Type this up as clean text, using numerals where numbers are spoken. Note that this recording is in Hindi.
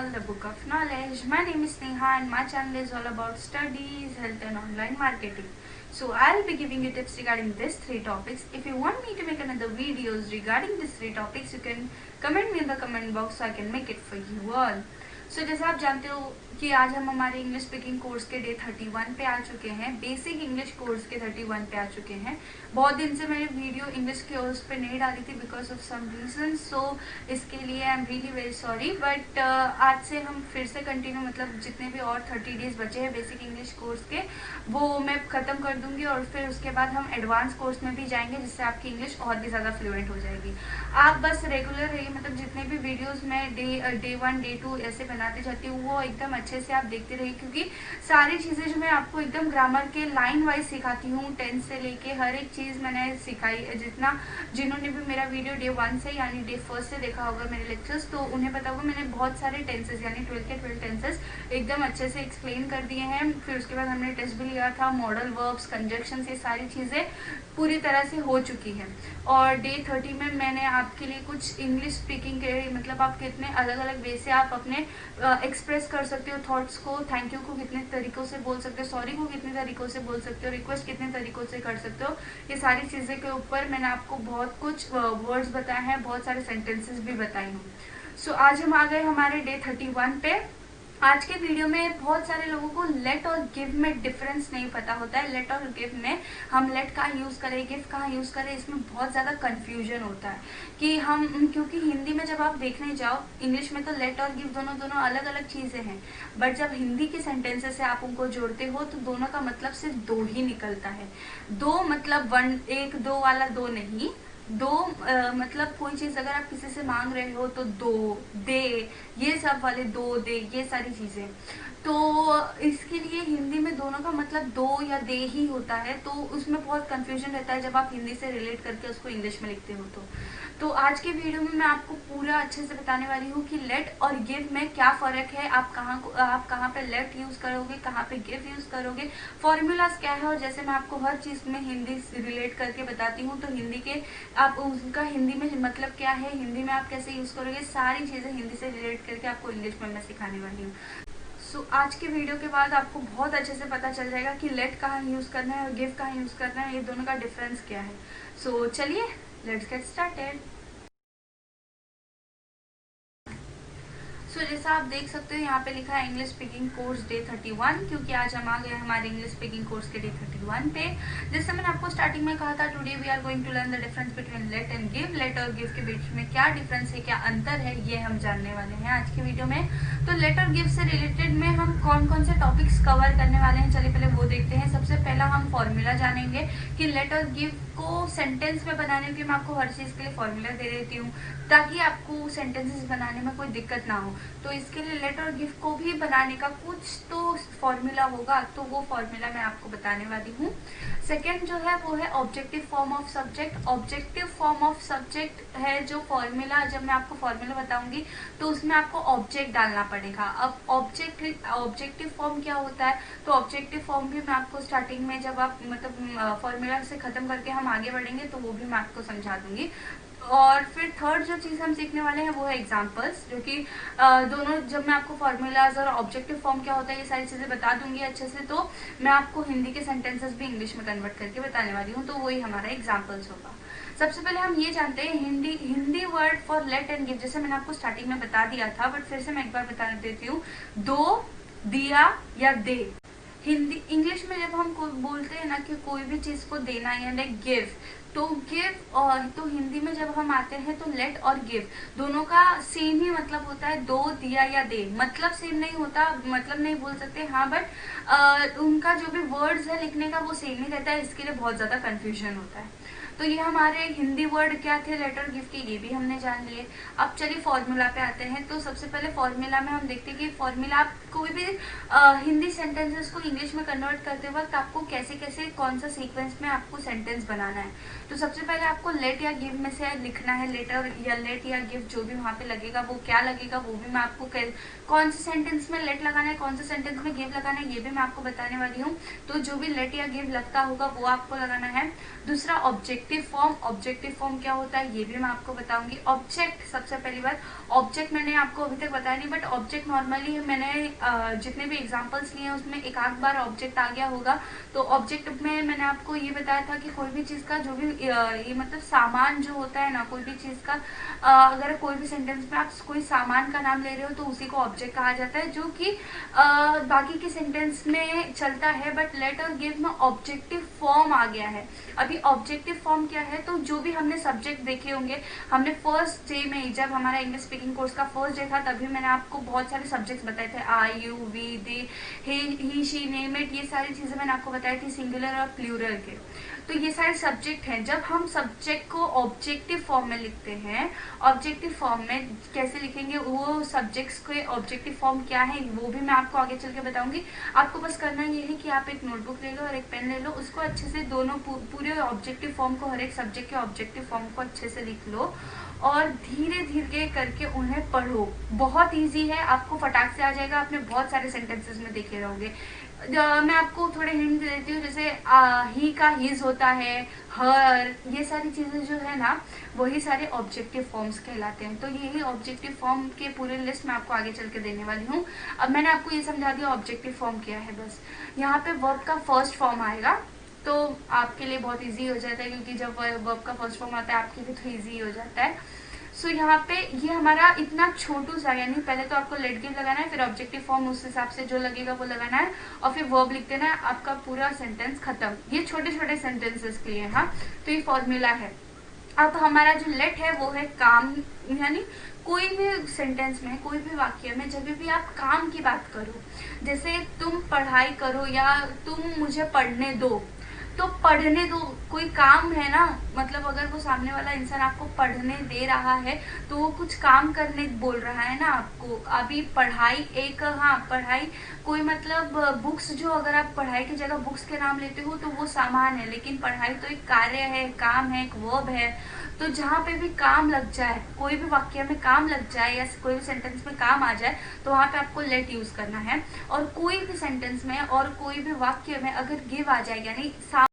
channel, The Book of Knowledge. My name is Neha and my channel is all about studies, health and online marketing. So I'll be giving you tips regarding these three topics. If you want me to make another videos regarding these three topics, you can comment me in the comment box so I can make it for you all. So जैसा आप जानते हो कि आज हम हमारे इंग्लिश स्पीकिंग कोर्स के डे 31 पे आ चुके हैं, बेसिक इंग्लिश कोर्स के 31 पे आ चुके हैं। बहुत दिन से मैंने वीडियो इंग्लिश के उस पे नहीं डाली थी बिकॉज ऑफ सम रीजन, सो इसके लिए I am really very sorry. But आज से हम फिर से कंटिन्यू, मतलब जितने भी और 30 डेज बचे हैं बेसिक इंग्लिश कोर्स के, वो मैं खत्म कर दूंगी और फिर उसके बाद हम एडवांस कोर्स में भी जाएंगे, जिससे आपकी इंग्लिश और भी ज़्यादा फ्लुएंट हो जाएगी। आप बस रेगुलर रहिए, मतलब जितने भी वीडियोस मैं डे 1 डे 2 ऐसे बनाती जाती हूँ वो एकदम अच्छे से आप देखते रहिए, क्योंकि सारी चीज़ें जो मैं आपको एकदम ग्रामर के लाइन वाइज सिखाती हूँ, टेंस से लेके हर एक चीज़ मैंने सिखाई। जिन्होंने भी मेरा वीडियो डे 1 से यानी डे 1 से देखा होगा मेरे लेक्चर्स, तो उन्हें पता होगा मैंने बहुत सारे टेंसेस यानी 12 के 12 टेंसेस एकदम अच्छे से एक्सप्लेन कर दिए हैं। फिर उसके बाद हमने टेस्ट भी लिया था, मॉडल वर्ब्स, कंजक्शन, ये सारी चीज़ें पूरी तरह से हो चुकी है। और डे 30 में मैंने आपके लिए कुछ इंग्लिश स्पीकिंग के, मतलब आप कितने अलग अलग वे से आप अपने एक्सप्रेस कर सकते हो थॉट्स को, थैंक यू को कितने तरीकों से बोल सकते हो, सॉरी को कितने तरीकों से बोल सकते हो, रिक्वेस्ट कितने तरीकों से कर सकते हो, ये सारी चीज़ें के ऊपर मैंने आपको बहुत कुछ वर्ड्स बताए हैं, बहुत सारे सेंटेंसेस भी बताए हूँ। सो आज हम आ गए हमारे डे 31 पे। आज के वीडियो में बहुत सारे लोगों को लेट और गिव में डिफरेंस नहीं पता होता है। लेट और गिव में हम लेट कहाँ यूज़ करें, गिव कहाँ यूज़ करें, इसमें बहुत ज़्यादा कंफ्यूजन होता है कि हम, क्योंकि हिंदी में जब आप देखने जाओ, इंग्लिश में तो लेट और गिव दोनों अलग अलग चीज़ें हैं, बट जब हिंदी के सेंटेंसेस से आप उनको जोड़ते हो तो दोनों का मतलब सिर्फ दो ही निकलता है। दो मतलब एक दो वाला दो नहीं, दो मतलब कोई चीज अगर आप किसी से मांग रहे हो तो दो, दे, ये सब वाले दो, दे, ये सारी चीजें। तो इसके लिए हिंदी में दोनों का मतलब दो या दे ही होता है, तो उसमें बहुत कंफ्यूजन रहता है जब आप हिंदी से रिलेट करके उसको इंग्लिश में लिखते हो। तो आज के वीडियो में मैं आपको पूरा अच्छे से बताने वाली हूँ कि लेट और गिव में क्या फर्क है, आप कहाँ पे लेट यूज करोगे, कहाँ पे गिव यूज करोगे, फॉर्मूलाज क्या है। और जैसे मैं आपको हर चीज में हिंदी से रिलेट करके बताती हूँ, तो हिंदी के आप उसका हिंदी में मतलब क्या है, हिंदी में आप कैसे यूज करोगे, सारी चीजें हिंदी से रिलेट करके आपको इंग्लिश में मैं सिखाने वाली हूँ। सो आज के वीडियो के बाद आपको बहुत अच्छे से पता चल जाएगा कि लेट कहाँ यूज करना है और गिव कहाँ यूज करना है, ये दोनों का डिफरेंस क्या है। सो चलिए, लेट्स गेट स्टार्टेड। सो जैसा आप देख सकते हो यहाँ पे लिखा है इंग्लिश स्पीकिंग कोर्स डे 31, क्योंकि आज हम आ गए हमारे इंग्लिश स्पीकिंग कोर्स के डे 31 पे। जैसे मैंने आपको स्टार्टिंग में कहा था, today we are going to learn the difference between let and give. Let और गिव के बीच में क्या डिफरेंस है, क्या अंतर है, ये हम जानने वाले हैं आज की वीडियो में। तो लेट और गिव से रिलेटेड में हम कौन कौन से टॉपिक्स कवर करने वाले हैं, चलिए पहले वो देखते हैं। सबसे पहला हम फॉर्मूला जानेंगे कि लेट और गिव को सेंटेंस में बनाने के, मैं आपको हर चीज के लिए फॉर्मूला दे देती हूँ ताकि आपको सेंटेंसेस बनाने में कोई दिक्कत ना हो। तो इसके लिए लेट और गिव को भी बनाने का कुछ तो फॉर्मूला होगा, तो वो फॉर्मूला मैं आपको बताने वाली हूँ। सेकेंड जो है वो है objective form of subject. Objective form of subject है जो फॉर्मूला, जब मैं आपको फॉर्मूला बताऊंगी तो उसमें आपको ऑब्जेक्ट डालना पड़ेगा। अब ऑब्जेक्टिव फॉर्म क्या होता है, तो ऑब्जेक्टिव फॉर्म भी मैं आपको स्टार्टिंग में, जब आप मतलब फॉर्मूला से खत्म करके हम आगे बढ़ेंगे तो वो भी मैं आपको समझा दूंगी। और फिर थर्ड जो चीज हम सीखने वाले हैं वो है एग्जाम्पल्स, जो कि दोनों, जब मैं आपको फॉर्मूलाज और ऑब्जेक्टिव फॉर्म क्या होता है ये सारी चीजें बता दूंगी अच्छे से, तो मैं आपको हिंदी के सेंटेंसेस भी इंग्लिश में कन्वर्ट करके बताने वाली हूँ, तो वही हमारा एग्जाम्पल्स होगा। सबसे पहले हम ये जानते हैं Hindi word for let and give. जैसे मैंने आपको स्टार्टिंग में बता दिया था, बट फिर से मैं एक बार बता देती हूँ, दो, दिया या दे। हिंदी इंग्लिश में जब हम बोलते हैं ना कि कोई भी चीज को देना या लाइक गिव, तो गिव, और तो हिंदी में जब हम आते हैं तो लेट और गिव दोनों का सेम ही मतलब होता है, दो, दिया या दे। मतलब सेम नहीं होता, मतलब नहीं बोल सकते हाँ, बट उनका जो भी वर्ड्स है लिखने का वो सेम ही रहता है, इसके लिए बहुत ज्यादा कंफ्यूजन होता है। तो ये हमारे हिंदी वर्ड क्या थे लेट और गिव के, ये भी हमने जान लिए। अब चलिए फॉर्मूला पे आते हैं। तो सबसे पहले फॉर्मूला में हम देखते हैं कि फॉर्मूला, आप कोई भी हिंदी सेंटेंसेस को इंग्लिश में कन्वर्ट करते वक्त आपको कैसे कैसे, कौन सा सीक्वेंस में आपको सेंटेंस बनाना है। तो सबसे पहले आपको लेट या गिव में से लिखना है, लेट या गिव जो भी वहां पे लगेगा वो क्या लगेगा, वो भी मैं आपको कौन से सेंटेंस में लेट लगाना है, कौन से सेंटेंस में गिव लगाना है, ये भी मैं आपको बताने वाली हूँ। तो जो भी लेट या गिव लगता होगा वो आपको लगाना है। दूसरा ऑब्जेक्टिव ऑब्जेक्टिव फॉर्म क्या होता है ये भी मैं आपको बताऊंगी। ऑब्जेक्ट, सबसे पहली बात, ऑब्जेक्ट मैंने आपको अभी तक बताया नहीं, बट ऑब्जेक्ट नॉर्मली मैंने जितने भी एग्जांपल्स लिए हैं उसमें एक आध बार ऑब्जेक्ट आ गया होगा। तो ऑब्जेक्ट में मैंने आपको ये बताया था कि कोई भी चीज का जो भी ये मतलब सामान जो होता है ना, कोई भी चीज का अगर कोई भी सेंटेंस में आप कोई सामान का नाम ले रहे हो तो उसी को ऑब्जेक्ट कहा जाता है, जो कि बाकी के सेंटेंस में चलता है, बट लेट और गिव में ऑब्जेक्टिव फॉर्म आ गया है। अभी ऑब्जेक्टिव फॉर्म क्या है, तो जो भी हमने सब्जेक्ट देखे होंगे, हमने फर्स्ट डे में जब हमारा इंग्लिश स्पीकिंग कोर्स का फर्स्ट डे था तभी मैंने आपको बहुत सारे सब्जेक्ट्स बताए थे, I, you, we, they, he, she, name it, ये सारी चीजें मैंने आपको बताई थी सिंगुलर और प्लूरल के। तो ये सारे सब्जेक्ट हैं। जब हम सब्जेक्ट को ऑब्जेक्टिव फॉर्म में लिखते हैं, ऑब्जेक्टिव फॉर्म में कैसे लिखेंगे, वो सब्जेक्ट्स के ऑब्जेक्टिव फॉर्म क्या है वो भी मैं आपको आगे चल के बताऊंगी। आपको बस करना ये है कि आप एक नोटबुक ले लो और एक पेन ले लो, उसको अच्छे से दोनों पूरे ऑब्जेक्टिव फॉर्म को, हर एक सब्जेक्ट के ऑब्जेक्टिव फॉर्म को अच्छे से लिख लो और धीरे धीरे करके उन्हें पढ़ो। बहुत इजी है, आपको फटाक से आ जाएगा, आपने बहुत सारे सेंटेंसेस में देखे रहोगे। मैं आपको थोड़े हिंट देती हूँ, जैसे ही का हिज होता है, हर, ये सारी चीजें जो है ना वही सारे ऑब्जेक्टिव फॉर्म्स कहलाते हैं। तो यही ऑब्जेक्टिव फॉर्म के पूरे लिस्ट मैं आपको आगे चल के देने वाली हूँ। अब मैंने आपको ये समझा दिया ऑब्जेक्टिव फॉर्म क्या है। बस यहाँ पे वर्ब का फर्स्ट फॉर्म आएगा तो आपके लिए बहुत इजी हो जाता है, क्योंकि जब वर्ब का फर्स्ट फॉर्म आता है आपके लिए तो इजी हो जाता है। सो यहाँ पे ये हमारा इतना छोटू सा, यानी पहले तो आपको लेट गिव लगाना है, फिर ऑब्जेक्टिव फॉर्म उस हिसाब से जो लगेगा वो लगाना है, और फिर वर्ब लिख देना है, आपका पूरा सेंटेंस खत्म। ये छोटे छोटे सेंटेंसेस के लिए, हाँ, तो ये फॉर्मूला है। अब हमारा जो लेट है वो है काम, यानी कोई भी सेंटेंस में, कोई भी वाक्य में जब भी आप काम की बात करो, जैसे तुम पढ़ाई करो या तुम मुझे पढ़ने दो, तो पढ़ने दो कोई काम है ना, मतलब अगर वो सामने वाला इंसान आपको पढ़ने दे रहा है तो वो कुछ काम करने बोल रहा है ना आपको। अभी पढ़ाई एक, हाँ पढ़ाई कोई मतलब बुक्स, जो अगर आप पढ़ाई की जगह बुक्स के नाम लेते हो तो वो सामान है, लेकिन पढ़ाई तो एक कार्य है, काम है, एक वर्ब है। तो जहाँ पे भी काम लग जाए, कोई भी वाक्य में काम लग जाए या कोई भी सेंटेंस में काम आ जाए तो वहां पे आपको लेट यूज करना है। और कोई भी सेंटेंस में और कोई भी वाक्य में अगर गिव आ जाए, यानी